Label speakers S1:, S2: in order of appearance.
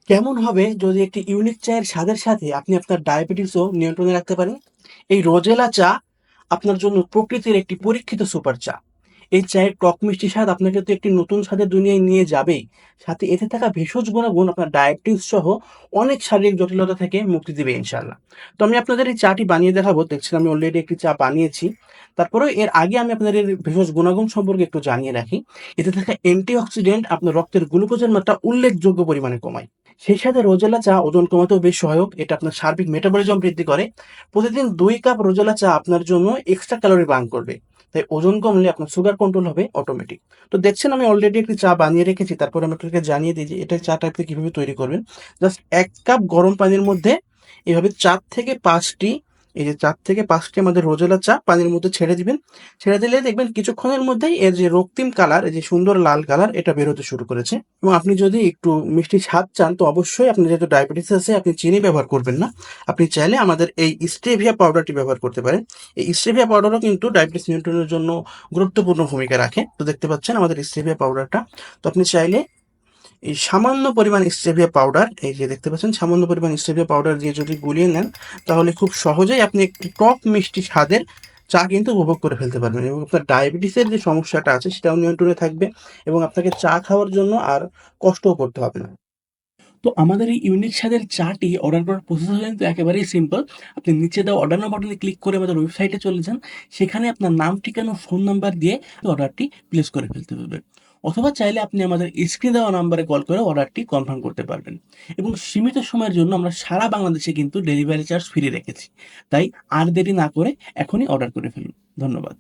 S1: কেমন হবে যদি একটি ইউনিক চায়ের স্বাদের সাথে আপনি আপনার ডায়াবেটিসও নিয়ন্ত্রণে রাখতে পারেন? এই রোজেলা চা আপনার জন্য প্রকৃতির একটি পরীক্ষিত সুপার চা। এই চায়ের টক মিষ্টি স্বাদ আপনাকে তো একটি নতুন স্বাদের দুনিয়ায় নিয়ে যাবেই। সাথে এতে থাকা ভেষজ গুণাগুণ আপনার ডায়াবেটিস সহ অনেক শারীরিক জটিলতা থেকে মুক্তি দিবে ইনশাআল্লাহ। তো আমি আপনাদের এই চাটি বানিয়ে দেখাবো। দেখছেন আমি অলরেডি একটি চা বানিয়েছি। তারপরেও এর আগে আমি আপনাদের এর ভেষজ গুণাগুণ সম্পর্কে একটু জানিয়ে রাখি। এতে থাকা অ্যান্টিঅক্সিডেন্ট আপনার রক্তের গ্লুকোজের মাত্রা উল্লেখযোগ্য পরিমাণে কমায়। সেই সাথে রোজেলা চা ওজন কমাতেও বেশ সহায়ক। এটা আপনার সার্বিক মেটাবলিজম বৃদ্ধি করে। প্রতিদিন ২ কাপ রোজেলা চা আপনার জন্য এক্সট্রা ক্যালোরি বার্ন করবে। তাই ওজন কমলে আপনার সুগার কন্ট্রোল হবে অটোমেটিক। তো দেখছেন আমি অলরেডি একটি চা বানিয়ে রেখেছি। তারপরে আমি আপনাদেরকে জানিয়ে দিই যে এটা চাটা আপনি কিভাবে তৈরি করবেন। জাস্ট ১ কাপ গরম পানির মধ্যে এভাবে ৪ থেকে ৫ টি, এই যে ৪ থেকে ৫ টি আমাদের রোজেলা চা পানির মধ্যে ছেড়ে দিবেন। ছেড়ে দিলে দেখবেন কিছুক্ষণের মধ্যেই এর যে রক্তিম কালার, এই যে সুন্দর লাল কালার এটা বের হতে শুরু করেছে। এবং আপনি যদি একটু মিষ্টি স্বাদ চান তো অবশ্যই, আপনি যেহেতু ডায়াবেটিস আছে আপনি চিনি ব্যবহার করবেন না। আপনি চাইলে আমাদের এই স্টেভিয়া পাউডারটি ব্যবহার করতে পারেন। এই স্টেভিয়া পাউডারও কিন্তু ডায়াবেটিস নিয়ন্ত্রণের জন্য গুরুত্বপূর্ণ ভূমিকা রাখে। তো দেখতে পাচ্ছেন আমাদের স্টেভিয়া পাউডারটা। তো আপনি চাইলে এই সামান্য পরিমাণ স্টেভিয়া পাউডার, এই যে দেখতে পাচ্ছেন সামান্য পরিমাণ স্টেভিয়া পাউডার দিয়ে যদি গুলিয়ে নেন, তাহলে খুব সহজেই আপনি একটি টক মিষ্টি স্বাদের চা কিন্তু উপভোগ করে ফেলতে পারবেন এবং আপনার ডায়াবেটিসের যে সমস্যাটা আছে সেটাও নিয়ন্ত্রণে থাকবে এবং আপনাকে চা খাওয়ার জন্য আর কষ্টও করতে হবে না। তো আমাদের এই ইউনিক স্বাদের চাটি অর্ডার করার প্রসেস কিন্তু একেবারেই সিম্পল। আপনি নিচে দেওয়া অর্ডার নাও বাটনে ক্লিক করে আমাদের ওয়েবসাইটে চলে যান। সেখানে আপনার নাম, ঠিকানা, ফোন নাম্বার দিয়ে অর্ডারটি প্লেস করে ফেলতে পারবেন। অথবা চাইলে আপনি আমাদের স্ক্রিনে দেওয়া নাম্বারে কল করে অর্ডারটি কনফার্ম করতে পারবেন। এবং সীমিত সময়ের জন্য আমরা সারা বাংলাদেশে কিন্তু ডেলিভারি চার্জ ফ্রি রেখেছি। তাই আর দেরি না করে এখনই অর্ডার করে ফেলুন। ধন্যবাদ।